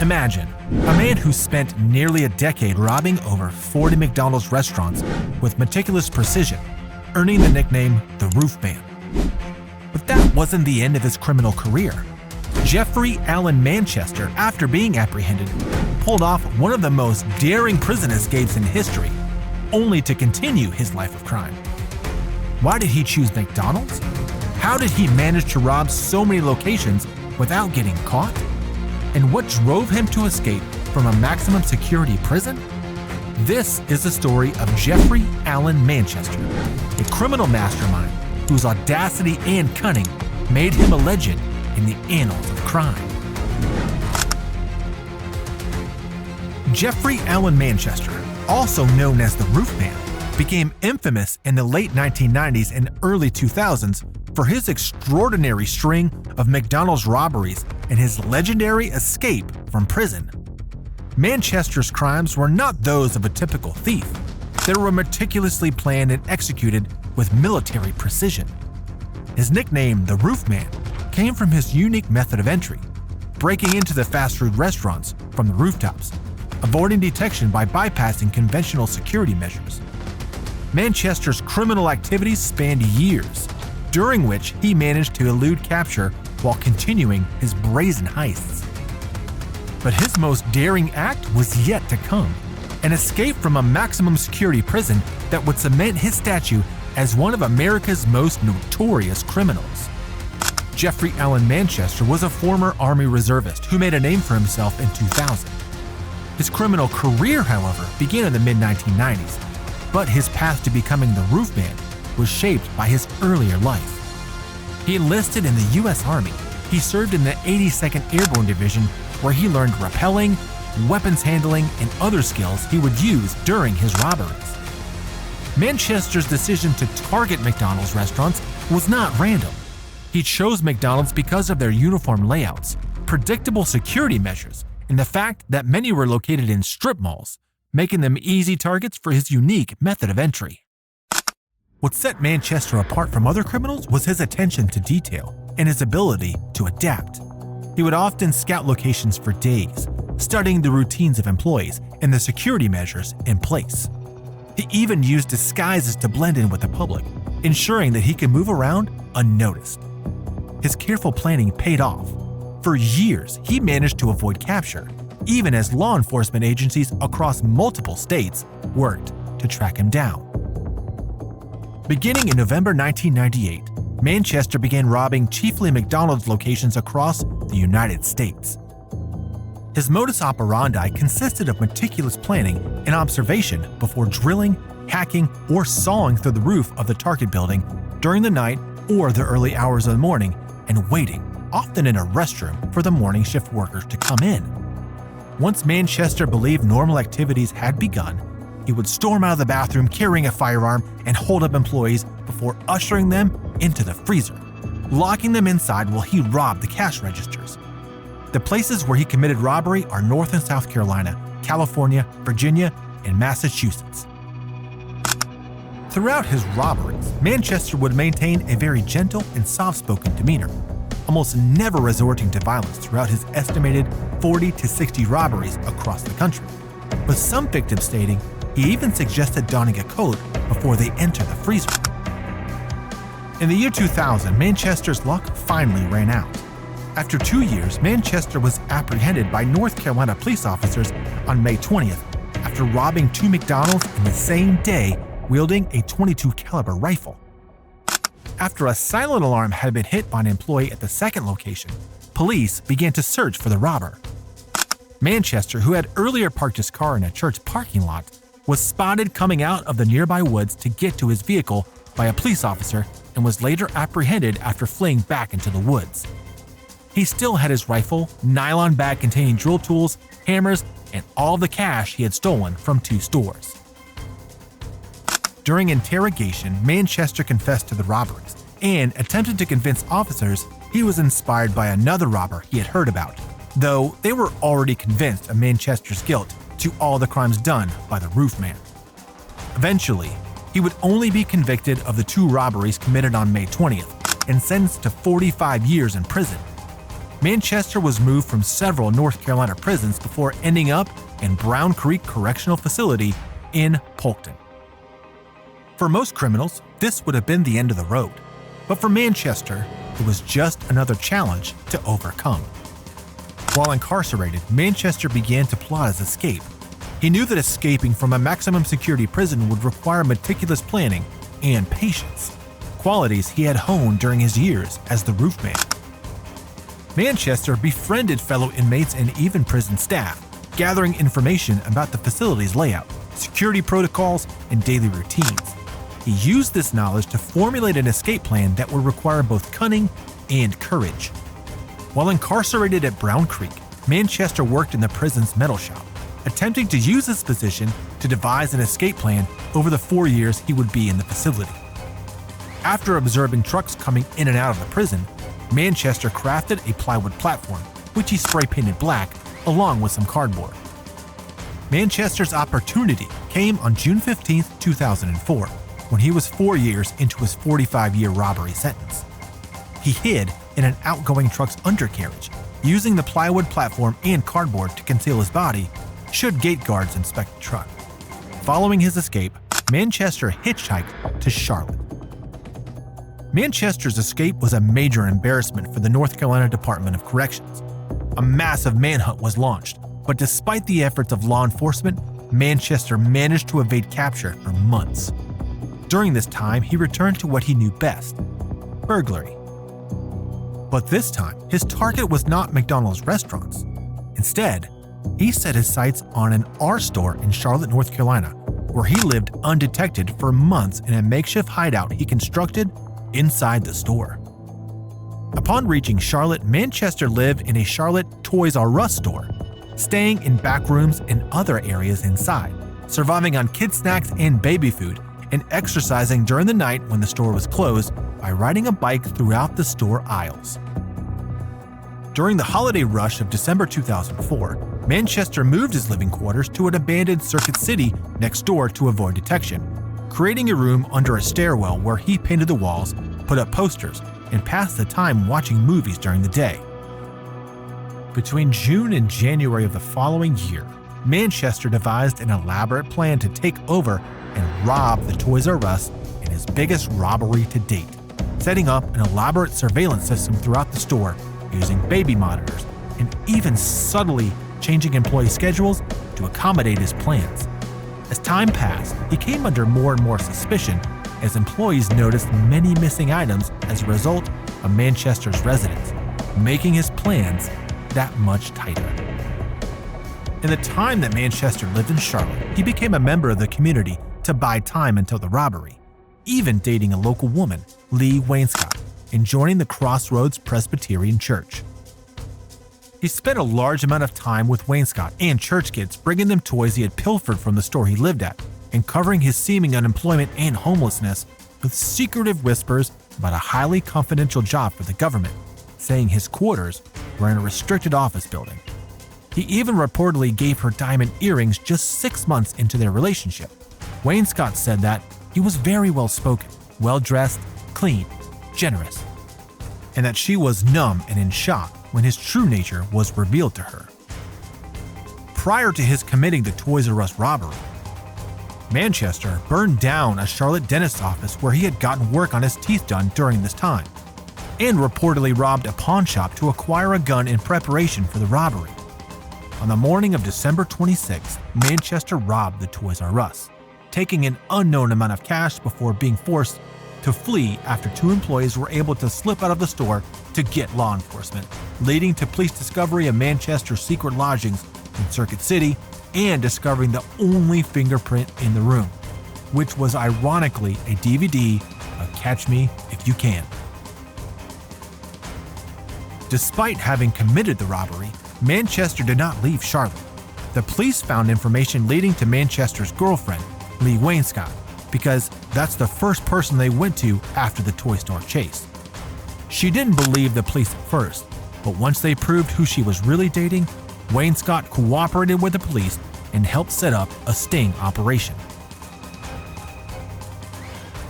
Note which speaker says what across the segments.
Speaker 1: Imagine a man who spent nearly a decade robbing over 40 McDonald's restaurants with meticulous precision, earning the nickname the Roof Man. But that wasn't the end of his criminal career. Jeffrey Allen Manchester, after being apprehended, pulled off one of the most daring prison escapes in history, only to continue his life of crime. Why did he choose McDonald's? How did he manage to rob so many locations without getting caught? And what drove him to escape from a maximum security prison? This is the story of Jeffrey Allen Manchester, a criminal mastermind whose audacity and cunning made him a legend in the annals of crime. Jeffrey Allen Manchester, also known as the Roof Man, became infamous in the late 1990s and early 2000s for his extraordinary string of McDonald's robberies and his legendary escape from prison. Manchester's crimes were not those of a typical thief. They were meticulously planned and executed with military precision. His nickname, the Roof Man, came from his unique method of entry, breaking into the fast food restaurants from the rooftops, avoiding detection by bypassing conventional security measures. Manchester's criminal activities spanned years, during which he managed to elude capture while continuing his brazen heists. But his most daring act was yet to come, an escape from a maximum security prison that would cement his statue as one of America's most notorious criminals. Jeffrey Allen Manchester was a former Army reservist who made a name for himself in 2000. His criminal career, however, began in the mid-1990s, but his path to becoming the Roof Man was shaped by his earlier life. He enlisted in the U.S. Army. He served in the 82nd Airborne Division, where he learned rappelling, weapons handling, and other skills he would use during his robberies. Manchester's decision to target McDonald's restaurants was not random. He chose McDonald's because of their uniform layouts, predictable security measures, and the fact that many were located in strip malls, making them easy targets for his unique method of entry. What set Manchester apart from other criminals was his attention to detail and his ability to adapt. He would often scout locations for days, studying the routines of employees and the security measures in place. He even used disguises to blend in with the public, ensuring that he could move around unnoticed. His careful planning paid off. For years, he managed to avoid capture, even as law enforcement agencies across multiple states worked to track him down. Beginning in November 1998, Manchester began robbing chiefly McDonald's locations across the United States. His modus operandi consisted of meticulous planning and observation before drilling, hacking, or sawing through the roof of the target building during the night or the early hours of the morning, and waiting, often in a restroom, for the morning shift workers to come in. Once Manchester believed normal activities had begun, he would storm out of the bathroom carrying a firearm and hold up employees before ushering them into the freezer, locking them inside while he robbed the cash registers. The places where he committed robbery are North and South Carolina, California, Virginia, and Massachusetts. Throughout his robberies, Manchester would maintain a very gentle and soft-spoken demeanor, almost never resorting to violence throughout his estimated 40 to 60 robberies across the country, with some victims stating he even suggested donning a coat before they enter the freezer. In the year 2000, Manchester's luck finally ran out. After 2 years, Manchester was apprehended by North Carolina police officers on May 20th after robbing 2 McDonald's in the same day wielding a .22 caliber rifle. After a silent alarm had been hit by an employee at the second location, police began to search for the robber. Manchester, who had earlier parked his car in a church parking lot, was spotted coming out of the nearby woods to get to his vehicle by a police officer and was later apprehended after fleeing back into the woods. He still had his rifle, nylon bag containing drill tools, hammers, and all the cash he had stolen from 2 stores. During interrogation, Manchester confessed to the robberies and attempted to convince officers he was inspired by another robber he had heard about, though they were already convinced of Manchester's guilt to all the crimes done by the Roof Man. Eventually, he would only be convicted of the 2 robberies committed on May 20th and sentenced to 45 years in prison. Manchester was moved from several North Carolina prisons before ending up in Brown Creek Correctional Facility in Polkton. For most criminals, this would have been the end of the road. But for Manchester, it was just another challenge to overcome. While incarcerated, Manchester began to plot his escape. He knew that escaping from a maximum security prison would require meticulous planning and patience, qualities he had honed during his years as the roofman. Manchester befriended fellow inmates and even prison staff, gathering information about the facility's layout, security protocols, and daily routines. He used this knowledge to formulate an escape plan that would require both cunning and courage. While incarcerated at Brown Creek, Manchester worked in the prison's metal shop, attempting to use his position to devise an escape plan over the 4 years he would be in the facility. After observing trucks coming in and out of the prison, Manchester crafted a plywood platform, which he spray-painted black along with some cardboard. Manchester's opportunity came on June 15, 2004, when he was 4 years into his 45-year robbery sentence. He hid in an outgoing truck's undercarriage, using the plywood platform and cardboard to conceal his body should gate guards inspect the truck. Following his escape, Manchester hitchhiked to Charlotte. Manchester's escape was a major embarrassment for the North Carolina Department of Corrections. A massive manhunt was launched, but despite the efforts of law enforcement, Manchester managed to evade capture for months. During this time, he returned to what he knew best: burglary. But this time, his target was not McDonald's restaurants. Instead, he set his sights on an R store in Charlotte, North Carolina, where he lived undetected for months in a makeshift hideout he constructed inside the store. Upon reaching Charlotte, Manchester lived in a Charlotte Toys R Us store, staying in back rooms and other areas inside, surviving on kid snacks and baby food, and exercising during the night when the store was closed by riding a bike throughout the store aisles. During the holiday rush of December 2004, Manchester moved his living quarters to an abandoned Circuit City next door to avoid detection, creating a room under a stairwell where he painted the walls, put up posters, and passed the time watching movies during the day. Between June and January of the following year, Manchester devised an elaborate plan to take over and rob the Toys R Us in his biggest robbery to date, setting up an elaborate surveillance system throughout the store using baby monitors and even subtly changing employee schedules to accommodate his plans. As time passed, he came under more and more suspicion as employees noticed many missing items as a result of Manchester's residence, making his plans that much tighter. In the time that Manchester lived in Charlotte, he became a member of the community to buy time until the robbery, even dating a local woman, Lee Wainscott, and joining the Crossroads Presbyterian Church. He spent a large amount of time with Wainscott and church kids, bringing them toys he had pilfered from the store he lived at, and covering his seeming unemployment and homelessness with secretive whispers about a highly confidential job for the government, saying his quarters were in a restricted office building. He even reportedly gave her diamond earrings just 6 months into their relationship. Wainscott said that he was very well-spoken, well-dressed, clean, generous, and that she was numb and in shock when his true nature was revealed to her. Prior to his committing the Toys R Us robbery, Manchester burned down a Charlotte dentist's office where he had gotten work on his teeth done during this time, and reportedly robbed a pawn shop to acquire a gun in preparation for the robbery. On the morning of December 26, Manchester robbed the Toys R Us, taking an unknown amount of cash before being forced to flee after 2 employees were able to slip out of the store to get law enforcement, leading to police discovery of Manchester's secret lodgings in Circuit City and discovering the only fingerprint in the room, which was ironically a DVD of Catch Me If You Can. Despite having committed the robbery, Manchester did not leave Charlotte. The police found information leading to Manchester's girlfriend, Lee Wainscott, because that's the first person they went to after the toy store chase. She didn't believe the police at first, but once they proved who she was really dating, Wainscott cooperated with the police and helped set up a sting operation.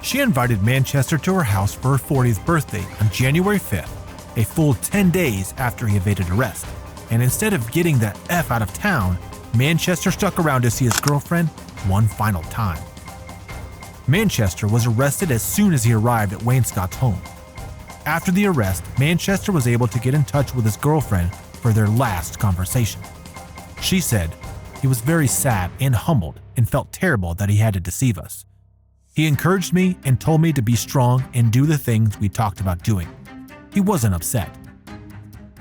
Speaker 1: She invited Manchester to her house for her 40th birthday on January 5th, a full 10 days after he evaded arrest. And instead of getting the F out of town, Manchester stuck around to see his girlfriend one final time. Manchester was arrested as soon as he arrived at Wainscott's home. After the arrest, Manchester was able to get in touch with his girlfriend for their last conversation. She said he was very sad and humbled and felt terrible that he had to deceive us. He encouraged me and told me to be strong and do the things we talked about doing. He wasn't upset.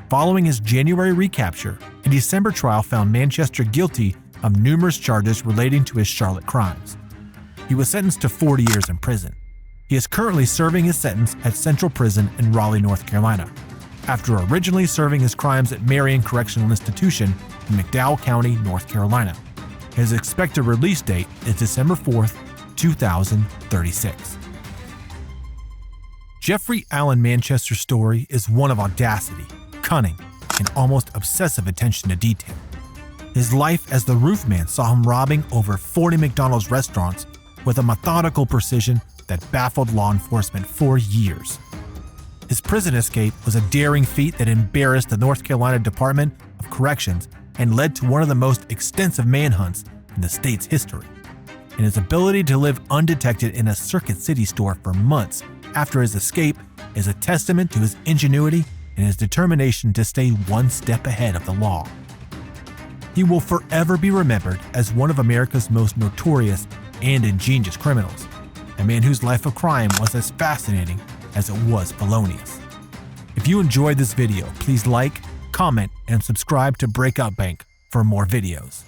Speaker 1: Following his January recapture, a December trial found Manchester guilty of numerous charges relating to his Charlotte crimes. He was sentenced to 40 years in prison. He is currently serving his sentence at Central Prison in Raleigh, North Carolina, after originally serving his crimes at Marion Correctional Institution in McDowell County, North Carolina. His expected release date is December 4th, 2036. Jeffrey Allen Manchester's story is one of audacity, cunning, and almost obsessive attention to detail. His life as the roofman saw him robbing over 40 McDonald's restaurants with a methodical precision that baffled law enforcement for years. His prison escape was a daring feat that embarrassed the North Carolina Department of Corrections and led to one of the most extensive manhunts in the state's history. And his ability to live undetected in a Circuit City store for months after his escape is a testament to his ingenuity and his determination to stay one step ahead of the law. He will forever be remembered as one of America's most notorious and ingenious criminals, a man whose life of crime was as fascinating as it was felonious. If you enjoyed this video, please like, comment, and subscribe to Breakout Bank for more videos.